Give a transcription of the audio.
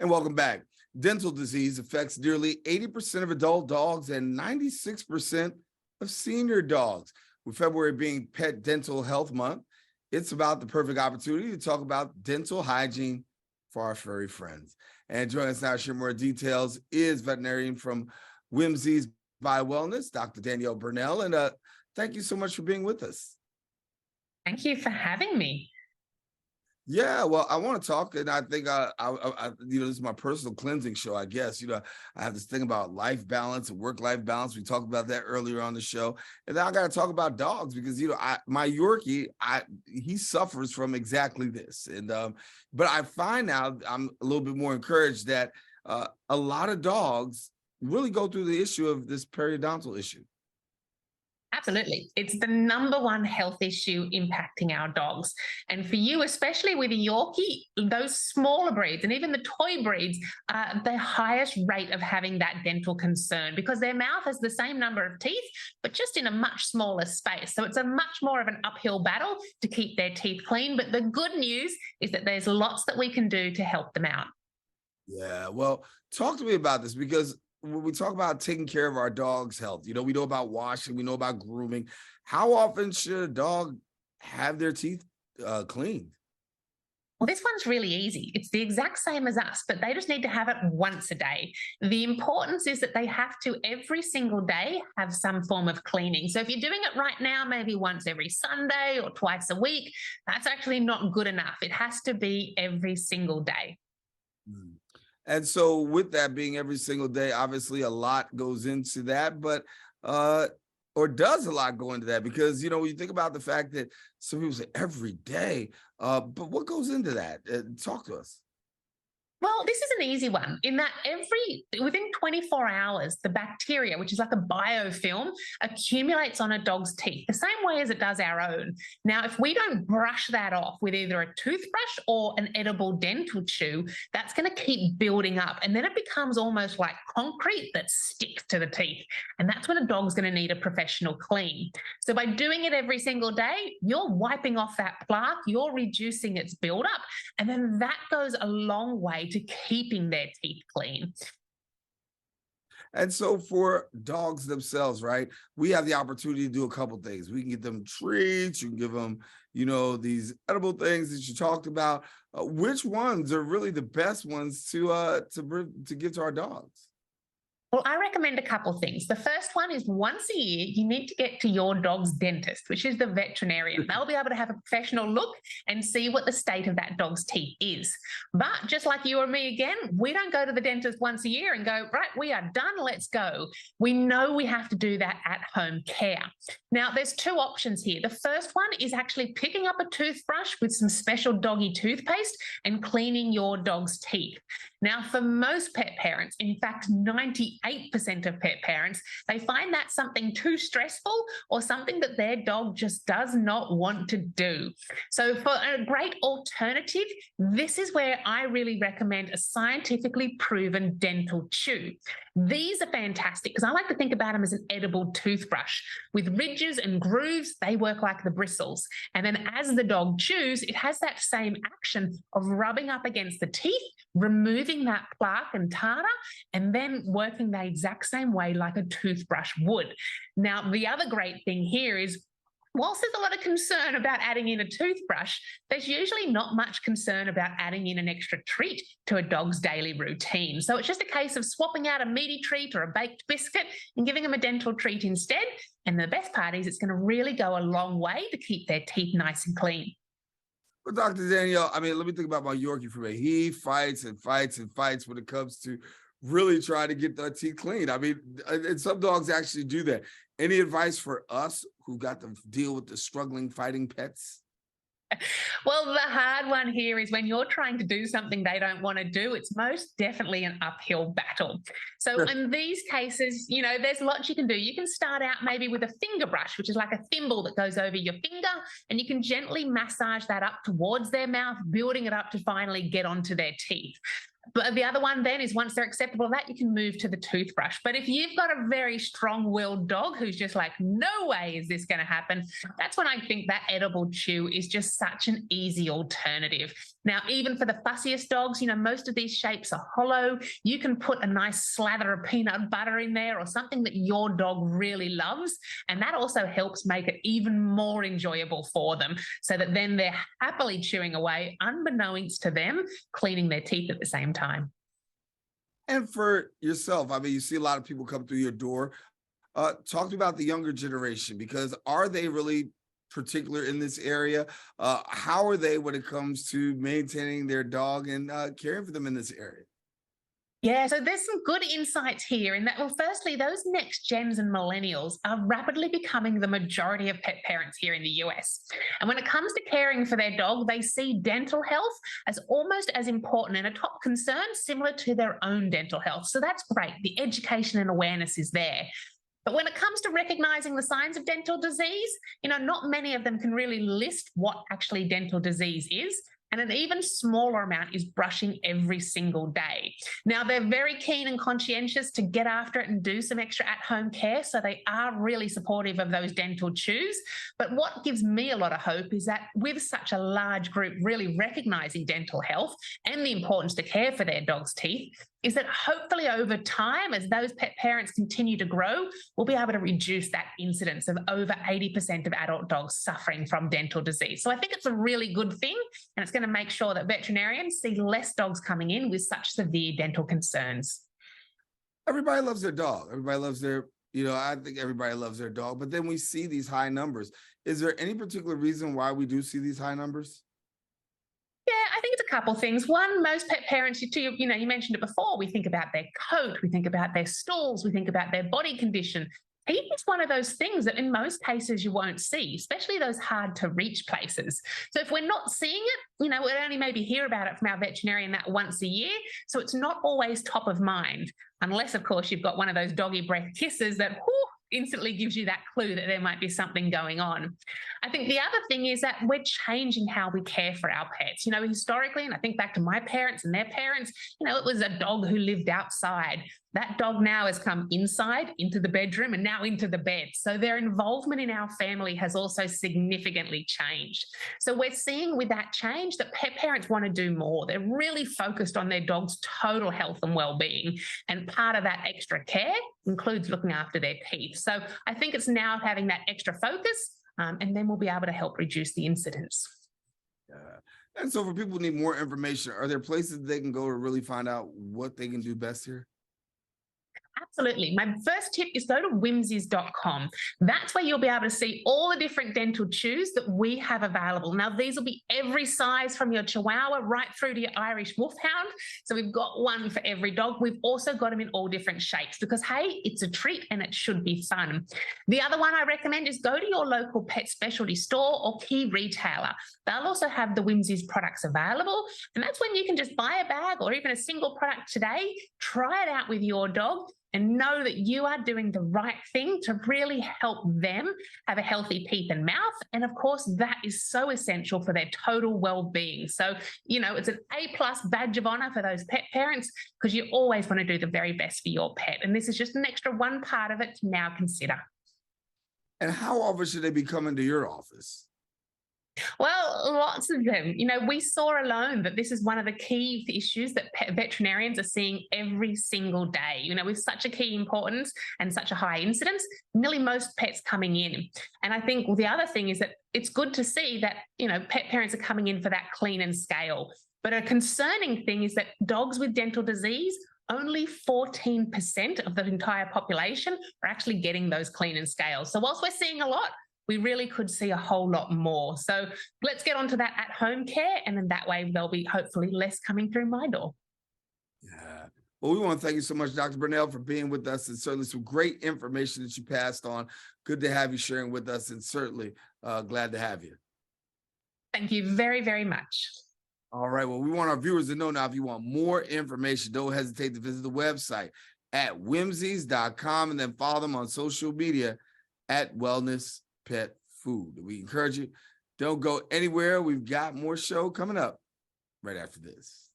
And welcome back. Dental disease affects nearly 80% of adult dogs and 96% of senior dogs. With February being Pet Dental Health Month, it's about the perfect opportunity to talk about dental hygiene for our furry friends. And joining us now to share more details is veterinarian from Whimsy's by Wellness, Dr. Danielle Bernal. And thank you so much for being with us. Thank you for having me. Yeah, well, I want to talk, and I think this is my personal cleansing show, I guess. I have this thing about life balance and work-life balance. We talked about that earlier on the show, and then I got to talk about dogs because my Yorkie, he suffers from exactly this, and but I find now I'm a little bit more encouraged that a lot of dogs really go through the issue of this periodontal issue. Absolutely. It's the number one health issue impacting our dogs. And for you, especially with a Yorkie, those smaller breeds and even the toy breeds are the highest rate of having that dental concern because their mouth has the same number of teeth, but just in a much smaller space. So it's a much more of an uphill battle to keep their teeth clean. But the good news is that there's lots that we can do to help them out. Yeah, well, talk to me about this because when we talk about taking care of our dog's health, we know about washing, we know about grooming. How often should a dog have their teeth cleaned? Well, this one's really easy. It's the exact same as us, but they just need to have it once a day. The importance is that they have to every single day have some form of cleaning. So if you're doing it right now, maybe once every Sunday or twice a week, that's actually not good enough. It has to be every single day. And so with that being every single day, obviously a lot goes into that, but or does a lot go into that? Because, when you think about the fact that some people say every day, but what goes into that? Talk to us. Well, this is an easy one in that within 24 hours, the bacteria, which is like a biofilm, accumulates on a dog's teeth the same way as it does our own. Now, if we don't brush that off with either a toothbrush or an edible dental chew, that's going to keep building up. And then it becomes almost like concrete that sticks to the teeth. And that's when a dog's going to need a professional clean. So by doing it every single day, you're wiping off that plaque, you're reducing its buildup, and then that goes a long way to keeping their teeth clean. And so for dogs themselves, right, we have the opportunity to do a couple things. We can get them treats, you can give them, these edible things that you talked about. Which ones are really the best ones to give to our dogs? Well, I recommend a couple things. The first one is once a year, you need to get to your dog's dentist, which is the veterinarian. They'll be able to have a professional look and see what the state of that dog's teeth is. But just like you or me again, we don't go to the dentist once a year and go, right, we are done, let's go. We know we have to do that at home care. Now, there's two options here. The first one is actually picking up a toothbrush with some special doggy toothpaste and cleaning your dog's teeth. Now, for most pet parents, in fact, 98% of pet parents, they find that something too stressful or something that their dog just does not want to do. So for a great alternative, this is where I really recommend a scientifically proven dental chew. These are fantastic because I like to think about them as an edible toothbrush. With ridges and grooves, they work like the bristles. And then as the dog chews, it has that same action of rubbing up against the teeth, removing that plaque and tartar, and then working the exact same way like a toothbrush would. Now, the other great thing here is whilst there's a lot of concern about adding in a toothbrush, there's usually not much concern about adding in an extra treat to a dog's daily routine. So it's just a case of swapping out a meaty treat or a baked biscuit and giving them a dental treat instead. And the best part is it's going to really go a long way to keep their teeth nice and clean. Well, Dr. Danielle, let me think about my Yorkie for a minute. He fights and fights and fights when it comes to really trying to get their teeth clean. And some dogs actually do that. Any advice for us who got to deal with the struggling, fighting pets? Well, the hard one here is when you're trying to do something they don't want to do, it's most definitely an uphill battle. So in these cases, there's lots you can do. You can start out maybe with a finger brush, which is like a thimble that goes over your finger, and you can gently massage that up towards their mouth, building it up to finally get onto their teeth. But the other one then is once they're acceptable of that, you can move to the toothbrush. But if you've got a very strong-willed dog who's just like, no way is this going to happen, that's when I think that edible chew is just such an easy alternative. Now, even for the fussiest dogs, most of these shapes are hollow. You can put a nice slather of peanut butter in there or something that your dog really loves. And that also helps make it even more enjoyable for them so that then they're happily chewing away, unbeknownst to them, cleaning their teeth at the same time. And for yourself, I mean, you see a lot of people come through your door. Talk about the younger generation, because are they really particular in this area? How are they when it comes to maintaining their dog and caring for them in this area? Yeah, so there's some good insights here in that, well, firstly, those next gens and millennials are rapidly becoming the majority of pet parents here in the US. And when it comes to caring for their dog, they see dental health as almost as important and a top concern, similar to their own dental health. So that's great. The education and awareness is there. But when it comes to recognizing the signs of dental disease, not many of them can really list what actually dental disease is. And an even smaller amount is brushing every single day. Now, they're very keen and conscientious to get after it and do some extra at-home care, so they are really supportive of those dental chews. But what gives me a lot of hope is that with such a large group really recognizing dental health and the importance to care for their dog's teeth, is that hopefully over time, as those pet parents continue to grow, we'll be able to reduce that incidence of over 80% of adult dogs suffering from dental disease. So I think it's a really good thing, and it's going to make sure that veterinarians see less dogs coming in with such severe dental concerns. Everybody loves their dog. Everybody loves their, I think everybody loves their dog, but then we see these high numbers. Is there any particular reason why we do see these high numbers? Yeah, I think it's a couple of things. One, most pet parents, you mentioned it before, we think about their coat, we think about their stools, we think about their body condition. Teeth is one of those things that in most cases you won't see, especially those hard to reach places. So if we're not seeing it, we'd only maybe hear about it from our veterinarian that once a year. So it's not always top of mind, unless, of course, you've got one of those doggy breath kisses that instantly gives you that clue that there might be something going on. I think the other thing is that we're changing how we care for our pets. Historically, and I think back to my parents and their parents, it was a dog who lived outside. That dog now has come inside, into the bedroom, and now into the bed. So their involvement in our family has also significantly changed. So we're seeing with that change that pet parents want to do more. They're really focused on their dog's total health and well-being. And part of that extra care includes looking after their teeth. So I think it's now having that extra focus, and then we'll be able to help reduce the incidence. Yeah. And so for people who need more information, are there places they can go to really find out what they can do best here? Absolutely. My first tip is go to whimsies.com. That's where you'll be able to see all the different dental chews that we have available. Now, these will be every size from your Chihuahua right through to your Irish Wolfhound. So we've got one for every dog. We've also got them in all different shapes because, hey, it's a treat and it should be fun. The other one I recommend is go to your local pet specialty store or key retailer. They'll also have the Whimsies products available. And that's when you can just buy a bag or even a single product today, try it out with your dog, and know that you are doing the right thing to really help them have a healthy teeth and mouth. And of course, that is so essential for their total well-being. So, it's an A+ badge of honor for those pet parents because you always want to do the very best for your pet. And this is just an extra one part of it to now consider. And how often should they be coming to your office? Well, lots of them. We saw alone that this is one of the key issues that veterinarians are seeing every single day. With such a key importance and such a high incidence, nearly most pets coming in. And I think the other thing is that it's good to see that, pet parents are coming in for that clean and scale. But a concerning thing is that dogs with dental disease, only 14% of the entire population are actually getting those clean and scales. So whilst we're seeing a lot, we really could see a whole lot more. So let's get onto that at-home care, and then that way there'll be hopefully less coming through my door. Yeah. Well, we want to thank you so much, Dr. Bernal, for being with us, and certainly some great information that you passed on. Good to have you sharing with us, and certainly glad to have you. Thank you very, very much. All right. Well, we want our viewers to know now, if you want more information, don't hesitate to visit the website at whimsies.com and then follow them on social media at Wellness Pet Food. We encourage you, don't go anywhere. We've got more show coming up right after this.